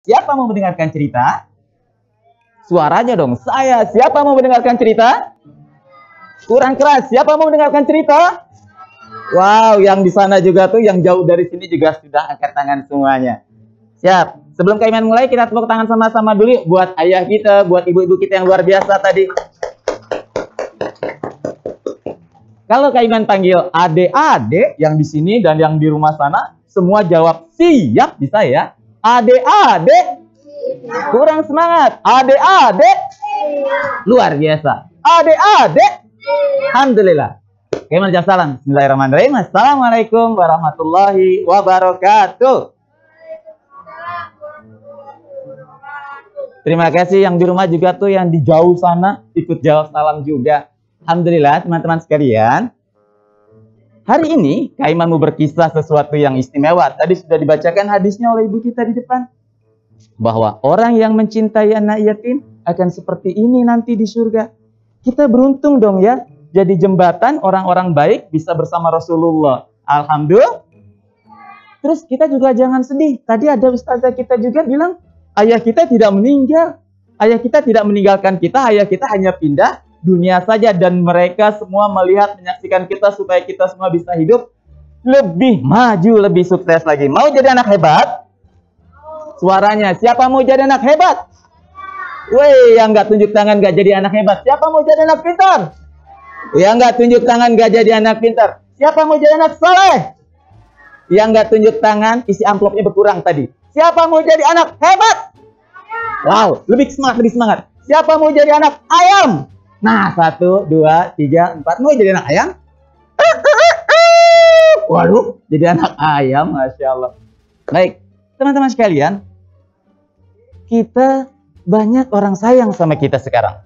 Siapa mau mendengarkan cerita? Suaranya dong, saya. Siapa mau mendengarkan cerita? Kurang keras. Siapa mau mendengarkan cerita? Wow, yang di sana juga tuh, yang jauh dari sini juga sudah angkat tangan semuanya. Siap. Sebelum Kak Iman mulai, kita tepuk tangan sama-sama dulu buat ayah kita, buat ibu-ibu kita yang luar biasa tadi. Kalau Kak Iman panggil adik-adik yang di sini dan yang di rumah sana, semua jawab siap, bisa ya? Adik-adik. Kurang semangat. Adik-adik. Luar biasa. Adik-adik. Alhamdulillah. Kaiman jawab salam. Bismillahirrahmanirrahim. Assalamualaikum warahmatullahi wabarakatuh. Terima kasih yang di rumah juga tuh, yang di jauh sana ikut jawab salam juga. Alhamdulillah teman-teman sekalian. Hari ini Kaiman mau berkisah sesuatu yang istimewa. Tadi sudah dibacakan hadisnya oleh ibu kita di depan. Bahwa orang yang mencintai anak yatim akan seperti ini nanti di surga. Kita beruntung dong ya, jadi jembatan orang-orang baik bisa bersama Rasulullah. Alhamdulillah. Terus kita juga jangan sedih. Tadi ada ustazah kita juga bilang, ayah kita tidak meninggal. Ayah kita tidak meninggalkan kita, ayah kita hanya pindah dunia saja. Dan mereka semua melihat, menyaksikan kita supaya kita semua bisa hidup lebih maju, lebih sukses lagi. Mau jadi anak hebat? Suaranya, siapa mau jadi anak hebat? Woi, yang nggak tunjuk tangan nggak jadi anak hebat. Siapa mau jadi anak pintar? Yang nggak tunjuk tangan nggak jadi anak pintar. Siapa mau jadi anak soleh? Yang nggak tunjuk tangan, isi amplopnya berkurang tadi. Siapa mau jadi anak hebat? Wow, lebih semangat, lebih semangat. Siapa mau jadi anak ayam? Nah, 1, 2, 3, 4. Mau jadi anak ayam? Waduh, jadi anak ayam, Masya Allah. Baik. Teman-teman sekalian, kita banyak orang sayang sama kita sekarang.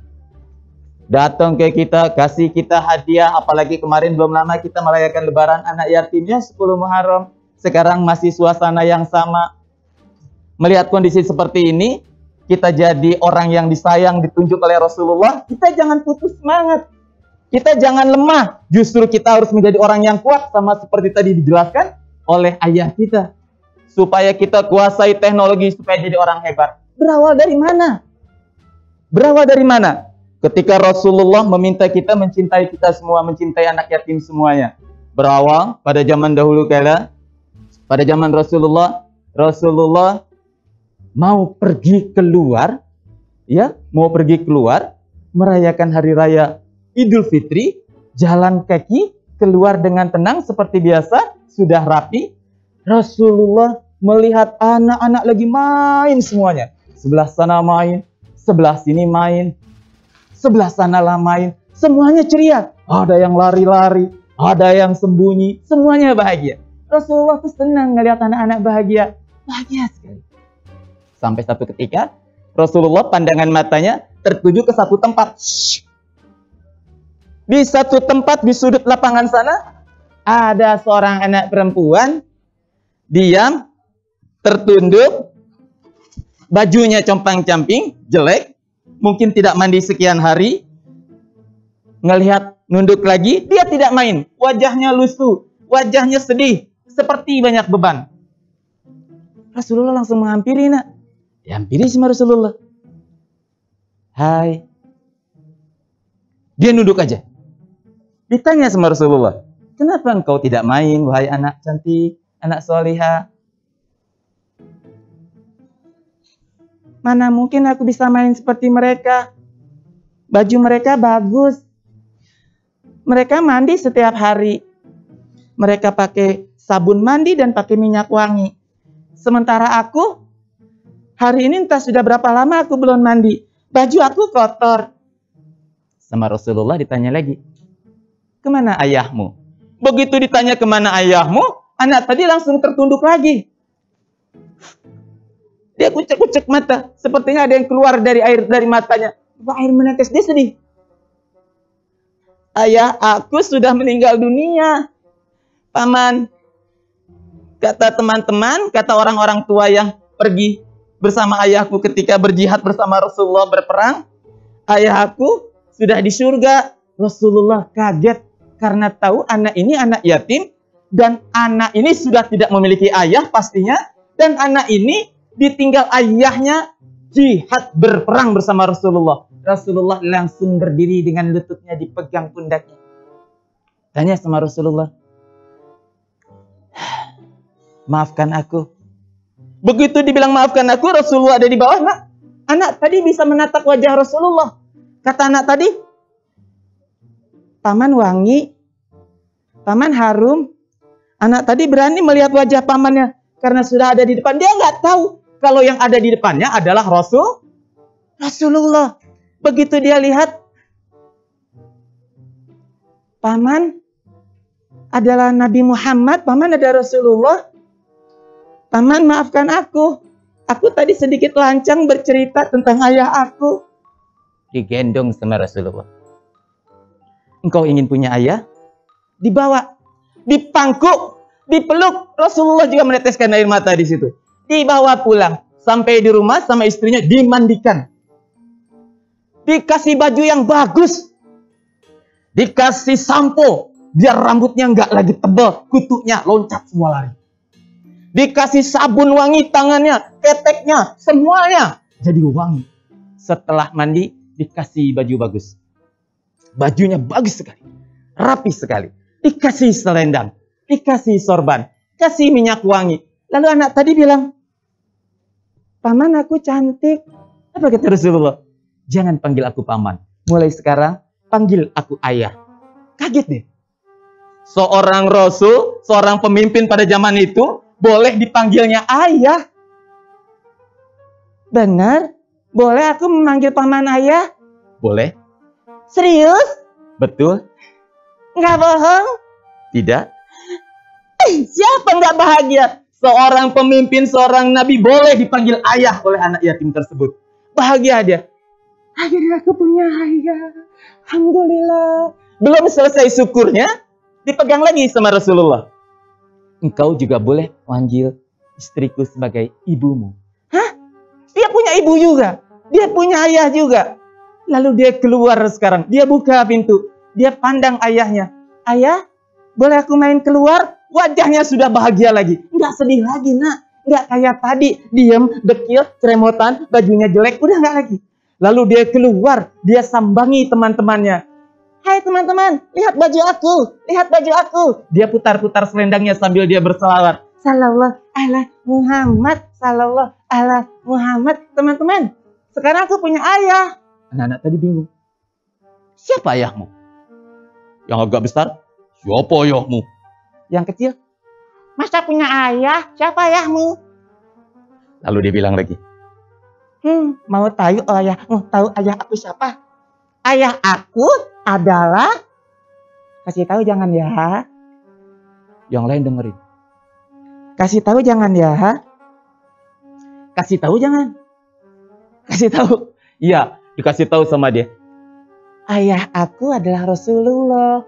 Datang ke kita, kasih kita hadiah, apalagi kemarin belum lama kita merayakan lebaran anak yatimnya 10 Muharram. Sekarang masih suasana yang sama. Melihat kondisi seperti ini, kita jadi orang yang disayang, ditunjuk oleh Rasulullah, kita jangan putus semangat. Kita jangan lemah. Justru kita harus menjadi orang yang kuat, sama seperti tadi dijelaskan oleh ayah kita. Supaya kita kuasai teknologi, supaya jadi orang hebat. Berawal dari mana? Berawal dari mana? Ketika Rasulullah meminta kita mencintai kita semua, mencintai anak yatim semuanya. Berawal pada zaman dahulu kala, pada zaman Rasulullah mau pergi keluar, ya, mau pergi keluar, merayakan hari raya Idul Fitri, jalan kaki, keluar dengan tenang seperti biasa, sudah rapi. Rasulullah melihat anak-anak lagi main semuanya. Sebelah sana main, sebelah sini main, sebelah sanalah main. Semuanya ceria. Ada yang lari-lari, ada yang sembunyi. Semuanya bahagia. Rasulullah tuh senang ngelihat anak-anak bahagia. Bahagia sekali. Sampai satu ketika, Rasulullah pandangan matanya tertuju ke satu tempat. Di satu tempat di sudut lapangan sana, ada seorang anak perempuan diam, tertunduk, bajunya compang-camping, jelek, mungkin tidak mandi sekian hari. Ngelihat nunduk lagi, dia tidak main. Wajahnya lusuh, wajahnya sedih, seperti banyak beban. Rasulullah langsung menghampiri, nak. Dihampiri sama Rasulullah. Hai. Dia nunduk aja. Ditanya sama Rasulullah, kenapa engkau tidak main, wahai anak cantik, anak solihah? Mana mungkin aku bisa main seperti mereka. Baju mereka bagus. Mereka mandi setiap hari. Mereka pakai sabun mandi dan pakai minyak wangi. Sementara aku, hari ini entah sudah berapa lama aku belum mandi. Baju aku kotor. Sama Rasulullah ditanya lagi, kemana ayahmu? Begitu ditanya kemana ayahmu, anak tadi langsung tertunduk lagi. Dia kucek-kucek mata. Sepertinya ada yang keluar dari air dari matanya. Air menetes, dia sedih. Ayah, aku sudah meninggal dunia. Paman, kata teman-teman, kata orang-orang tua yang pergi bersama ayahku ketika berjihad bersama Rasulullah berperang, ayahku sudah di surga. Rasulullah kaget karena tahu anak ini anak yatim dan anak ini sudah tidak memiliki ayah pastinya, dan anak ini ditinggal ayahnya, jihad berperang bersama Rasulullah. Rasulullah langsung berdiri dengan lututnya dipegang pundaknya. Tanya sama Rasulullah, maafkan aku. Begitu dibilang maafkan aku, Rasulullah ada di bawah. Anak tadi bisa menatap wajah Rasulullah. Kata anak tadi, paman wangi, paman harum. Anak tadi berani melihat wajah pamannya karena sudah ada di depan. Dia nggak tahu kalau yang ada di depannya adalah Rasulullah. Begitu dia lihat, paman adalah Nabi Muhammad, paman ada Rasulullah. Paman maafkan aku. Aku tadi sedikit lancang bercerita tentang ayah aku. Digendong sama Rasulullah. Engkau ingin punya ayah? Dibawa, dipangku, dipeluk. Rasulullah juga meneteskan air mata di situ. Dibawa pulang. Sampai di rumah sama istrinya dimandikan. Dikasih baju yang bagus. Dikasih sampo. Biar rambutnya nggak lagi tebal. Kutunya loncat semua lari. Dikasih sabun wangi tangannya, keteknya, semuanya jadi wangi. Setelah mandi, dikasih baju bagus. Bajunya bagus sekali. Rapi sekali. Dikasih selendang. Dikasih sorban. Kasih minyak wangi. Lalu anak tadi bilang, paman aku cantik. Apa kata Rasulullah? Jangan panggil aku paman. Mulai sekarang, panggil aku ayah. Kaget deh. Seorang Rasul, seorang pemimpin pada zaman itu, boleh dipanggilnya ayah. Benar? Boleh aku memanggil paman ayah? Boleh. Serius? Betul. Nggak bohong? Tidak. Siapa nggak bahagia? Seorang pemimpin, seorang nabi boleh dipanggil ayah oleh anak yatim tersebut. Bahagia dia. Akhirnya aku punya ayah. Alhamdulillah. Belum selesai syukurnya, dipegang lagi sama Rasulullah. Engkau juga boleh panggil istriku sebagai ibumu. Hah? Dia punya ibu juga. Dia punya ayah juga. Lalu dia keluar sekarang. Dia buka pintu. Dia pandang ayahnya. Ayah, boleh aku main keluar? Wajahnya sudah bahagia lagi. Nggak sedih lagi, nak. Nggak kayak tadi. Diam, dekil, ceremotan, bajunya jelek. Udah nggak lagi. Lalu dia keluar. Dia sambangi teman-temannya. Hai teman-teman, lihat baju aku. Lihat baju aku. Dia putar-putar selendangnya sambil dia berselawat. Sallallahu ala Muhammad. Sallallahu ala Muhammad. Teman-teman, sekarang aku punya ayah. Anak-anak tadi bingung. Siapa ayahmu? Yang agak besar? Siapa ayahmu? Yang kecil? Masa punya ayah? Siapa ayahmu? Lalu dia bilang lagi. Mau tahu ayahmu? Tahu ayah aku siapa? Ayah aku adalah... Kasih tahu jangan ya. Yang lain dengerin. Kasih tahu jangan ya. Kasih tahu jangan. Kasih tahu. Iya, dikasih tahu sama dia. Ayah aku adalah Rasulullah.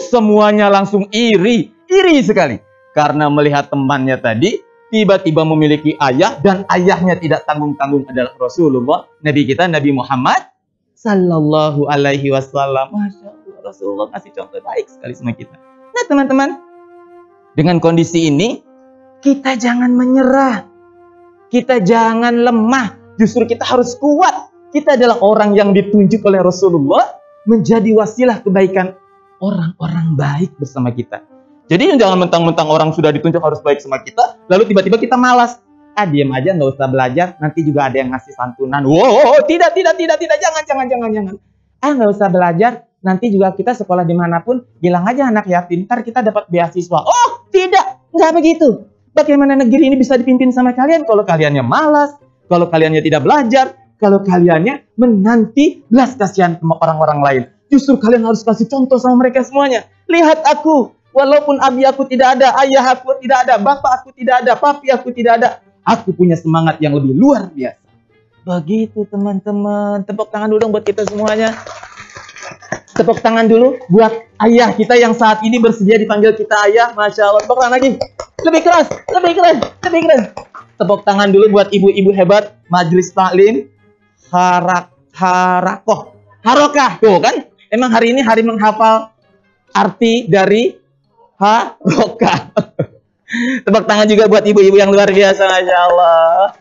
Semuanya langsung iri. Iri sekali. Karena melihat temannya tadi tiba-tiba memiliki ayah dan ayahnya tidak tanggung-tanggung adalah Rasulullah. Nabi kita, Nabi Muhammad Sallallahu alaihi wasallam. Masya Allah, Rasulullah kasih contoh baik sekali sama kita. Nah teman-teman, dengan kondisi ini, kita jangan menyerah. Kita jangan lemah. Justru kita harus kuat. Kita adalah orang yang ditunjuk oleh Rasulullah menjadi wasilah kebaikan orang-orang baik bersama kita. Jadi jangan mentang-mentang orang sudah ditunjuk harus baik sama kita, lalu tiba-tiba kita malas. Diam aja, nggak usah belajar, nanti juga ada yang ngasih santunan. Wow, tidak, jangan. Nggak usah belajar, nanti juga kita sekolah dimanapun, bilang aja anak yatim, ntar kita dapat beasiswa. Oh, tidak, nggak begitu. Bagaimana negeri ini bisa dipimpin sama kalian kalau kaliannya malas, kalau kaliannya tidak belajar, kalau kaliannya menanti belas kasihan sama orang-orang lain. Justru kalian harus kasih contoh sama mereka semuanya. Lihat aku, walaupun abi aku tidak ada, ayah aku tidak ada, bapak aku tidak ada, papi aku tidak ada. Aku punya semangat yang lebih luar biasa. Begitu teman-teman. Tepuk tangan dulu dong buat kita semuanya. Tepuk tangan dulu buat ayah kita yang saat ini bersedia dipanggil kita ayah. Masya Allah. Tepuk tangan lagi. Lebih keras. Tepuk tangan dulu buat ibu-ibu hebat. Majelis Taklim. Harokah. Tuh kan. Emang hari ini hari menghafal arti dari harokah. Tepuk tangan juga buat ibu-ibu yang luar biasa, Masya Allah.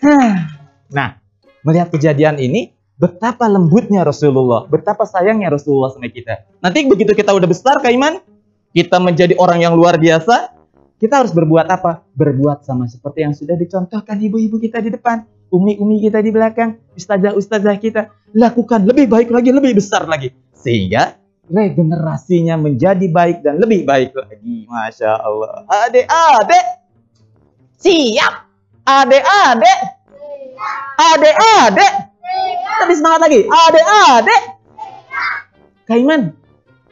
Nah, melihat kejadian ini, betapa lembutnya Rasulullah, betapa sayangnya Rasulullah sama kita. Nanti begitu kita udah besar, Kak Iman, kita menjadi orang yang luar biasa, kita harus berbuat apa? Berbuat sama seperti yang sudah dicontohkan ibu-ibu kita di depan, umi-umi kita di belakang, ustazah-ustazah kita. Lakukan lebih baik lagi, lebih besar lagi. Sehingga regenerasinya menjadi baik dan lebih baik lagi. Masya Allah. Adik-adik, siap. Adik-adik, adik-adik. Tapi semangat lagi. Adik-adik. Kak Iman,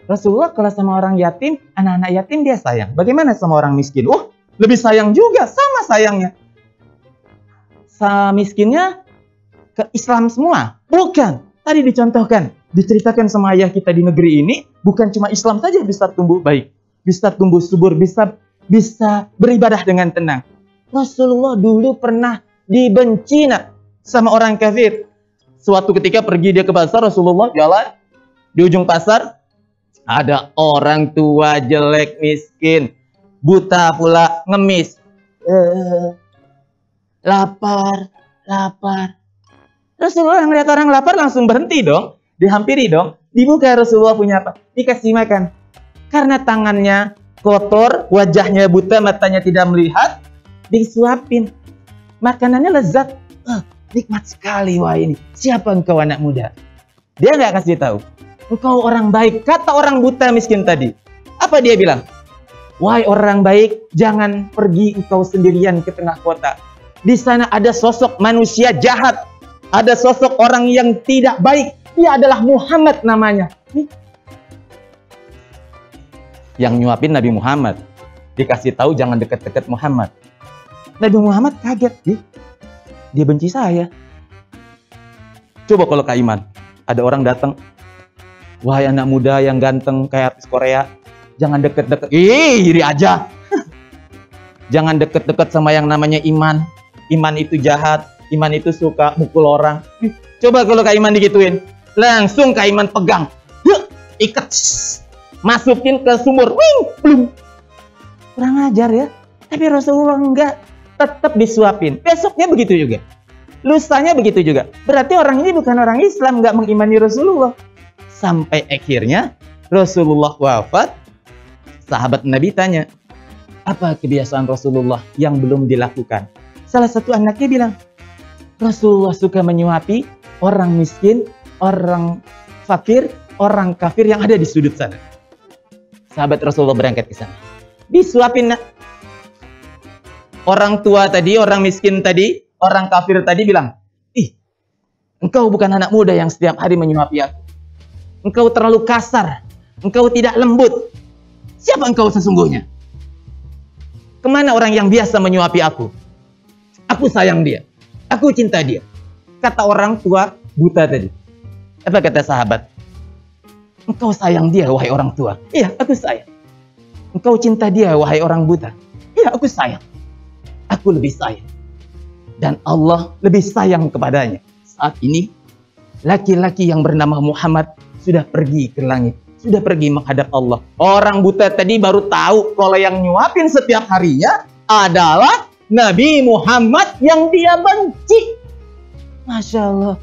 Rasulullah kalau sama orang yatim, anak-anak yatim dia sayang. Bagaimana sama orang miskin? Oh, lebih sayang juga. Sama sayangnya. Sama miskinnya ke Islam semua? Bukan. Tadi dicontohkan, diceritakan sama ayah kita di negeri ini, bukan cuma Islam saja bisa tumbuh baik, bisa tumbuh subur, bisa beribadah dengan tenang. Rasulullah dulu pernah dibenci sama orang kafir. Suatu ketika pergi dia ke pasar, Rasulullah jalan di ujung pasar, ada orang tua jelek, miskin, buta pula, ngemis. Lapar. Rasulullah ngeliat orang lapar langsung berhenti dong, dihampiri dong, dibuka. Rasulullah punya apa? Dikasih makan. Karena tangannya kotor, wajahnya buta, matanya tidak melihat, disuapin. Makanannya lezat. Nikmat sekali, wah ini. Siapa engkau anak muda? Dia nggak kasih tahu. Engkau orang baik, kata orang buta miskin tadi. Apa dia bilang? Wahai orang baik, jangan pergi engkau sendirian ke tengah kota. Di sana ada sosok manusia jahat. Ada sosok orang yang tidak baik. Dia adalah Muhammad namanya. Yang nyuapin Nabi Muhammad. Dikasih tahu jangan dekat-dekat Muhammad. Nabi Muhammad kaget. Dia benci saya. Coba kalau Kak Iman, ada orang datang. Wahai anak muda yang ganteng kayak artis Korea. Jangan deket-deket. Iri aja. Jangan deket-deket sama yang namanya iman. Iman itu jahat. Iman itu suka mukul orang. Coba kalau Kak Iman digituin. Langsung Kak Iman pegang. Ikat. Masukin ke sumur. Plum. Kurang ajar ya. Tapi Rasulullah enggak. Tetap disuapin. Besoknya begitu juga. Lusanya begitu juga. Berarti orang ini bukan orang Islam. Enggak mengimani Rasulullah. Sampai akhirnya Rasulullah wafat. Sahabat Nabi tanya. Apa kebiasaan Rasulullah yang belum dilakukan? Salah satu anaknya bilang. Rasulullah suka menyuapi orang miskin, orang fakir, orang kafir yang ada di sudut sana. Sahabat Rasulullah berangkat ke sana. Disuapin. Orang tua tadi, orang miskin tadi, orang kafir tadi bilang, engkau bukan anak muda yang setiap hari menyuapi aku. Engkau terlalu kasar. Engkau tidak lembut. Siapa engkau sesungguhnya? Kemana orang yang biasa menyuapi aku? Aku sayang dia. Aku cinta dia. Kata orang tua buta tadi. Apa kata sahabat? Engkau sayang dia, wahai orang tua. Iya, aku sayang. Engkau cinta dia, wahai orang buta. Iya, aku sayang. Aku lebih sayang. Dan Allah lebih sayang kepadanya. Saat ini, laki-laki yang bernama Muhammad sudah pergi ke langit. Sudah pergi menghadap Allah. Orang buta tadi baru tahu kalau yang nyuapin setiap harinya adalah Nabi Muhammad yang dia benci. Masya Allah.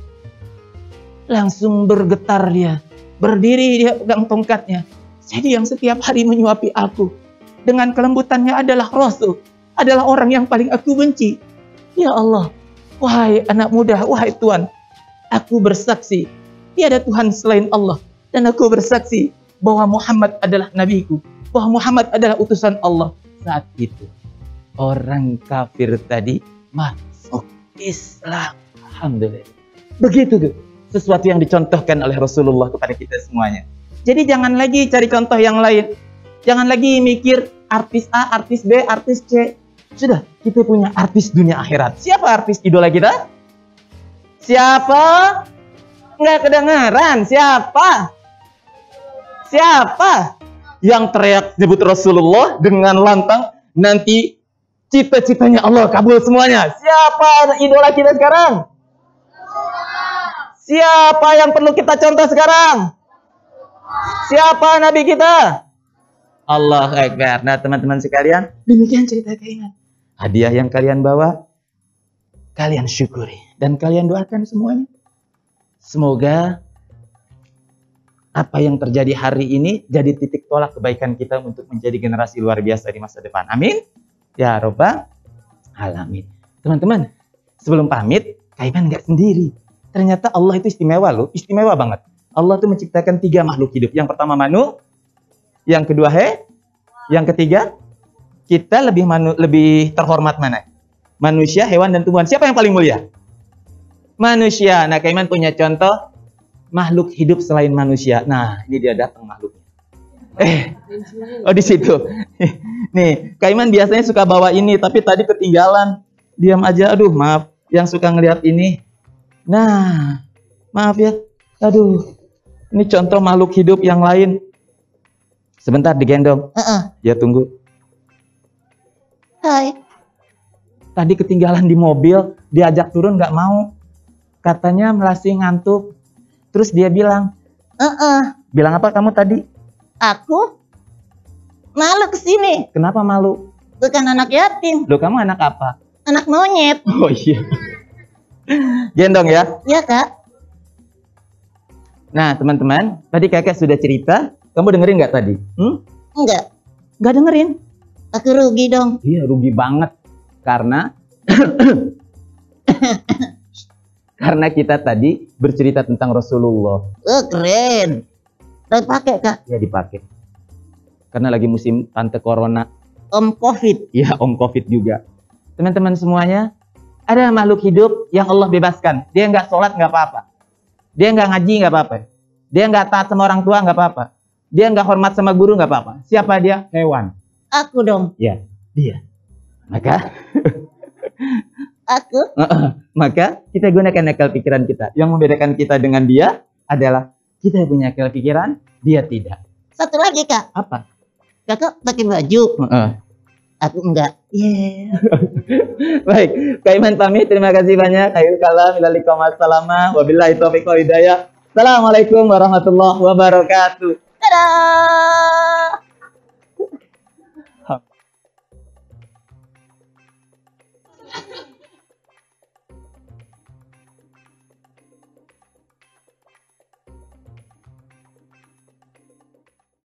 Langsung bergetar dia. Berdiri dia pegang tongkatnya. Jadi yang setiap hari menyuapi aku. Dengan kelembutannya adalah Rasul. Adalah orang yang paling aku benci. Ya Allah. Wahai anak muda, wahai Tuhan. Aku bersaksi. Tiada Tuhan selain Allah. Dan aku bersaksi bahwa Muhammad adalah nabiku. Bahwa Muhammad adalah utusan Allah. Saat itu. Orang kafir tadi masuk Islam. Alhamdulillah. Begitu sesuatu yang dicontohkan oleh Rasulullah kepada kita semuanya. Jadi jangan lagi cari contoh yang lain. Jangan lagi mikir artis A, artis B, artis C. Sudah, kita punya artis dunia akhirat. Siapa artis idola kita? Siapa? Nggak kedengaran. Siapa? Siapa? Yang teriak nyebut Rasulullah dengan lantang. Nanti cita-citanya Allah kabul semuanya. Siapa idola kita sekarang? Siapa yang perlu kita contoh sekarang? Siapa nabi kita? Allahu Akbar. Nah teman-teman sekalian, demikian cerita keinginan. Hadiah yang kalian bawa, kalian syukuri dan kalian doakan semuanya. Semoga apa yang terjadi hari ini jadi titik tolak kebaikan kita untuk menjadi generasi luar biasa di masa depan. Amin. Ya Rabbal Alamin. Teman-teman, sebelum pamit, Kak Iman nggak sendiri. Ternyata Allah itu istimewa loh, istimewa banget. Allah tuh menciptakan 3 makhluk hidup. Yang pertama yang kedua yang ketiga kita lebih terhormat mana? Manusia, hewan, dan tumbuhan. Siapa yang paling mulia? Manusia. Nah, Kak Iman punya contoh makhluk hidup selain manusia. Nah, ini dia datang makhluknya. Oh di situ. Nih, Kak Iman biasanya suka bawa ini, tapi tadi ketinggalan. Diam aja. Aduh, maaf. Yang suka ngeliat ini. Nah, maaf ya. Aduh, ini contoh makhluk hidup yang lain. Sebentar digendong. Ya tunggu. Hai. Tadi ketinggalan di mobil, diajak turun nggak mau. Katanya masih ngantuk. Terus dia bilang, bilang apa kamu tadi? Aku malu kesini. Kenapa malu? Bukan anak yatim. Loh, kamu anak apa? Anak monyet. Oh iya. Gendong ya? Iya, Kak. Nah, teman-teman, tadi kakak sudah cerita. Kamu dengerin nggak tadi? Enggak. Nggak dengerin? Aku rugi dong. Iya, rugi banget. Karena karena kita tadi bercerita tentang Rasulullah. Oh, keren. Udah pakai, Kak? Ya, dipakai. Karena lagi musim tante corona. Om Covid. Ya, Om Covid juga. Teman-teman semuanya, ada makhluk hidup yang Allah bebaskan. Dia nggak sholat nggak apa-apa. Dia nggak ngaji nggak apa-apa. Dia nggak taat sama orang tua nggak apa-apa. Dia nggak hormat sama guru nggak apa-apa. Siapa dia? Hewan. Aku dong. Ya, dia. Maka Aku. maka kita gunakan akal pikiran kita. Yang membedakan kita dengan dia adalah kita punya akal pikiran, dia tidak. Satu lagi, Kak. Apa? Kakak pakai baju. Aku enggak. Yeah. Baik, Kak Iman pamit. Terima kasih banyak. Khairul kalam ila liqa ma'assalamah. Wabillahi taufiq wal hidayah. Assalamualaikum warahmatullahi wabarakatuh. Dadah.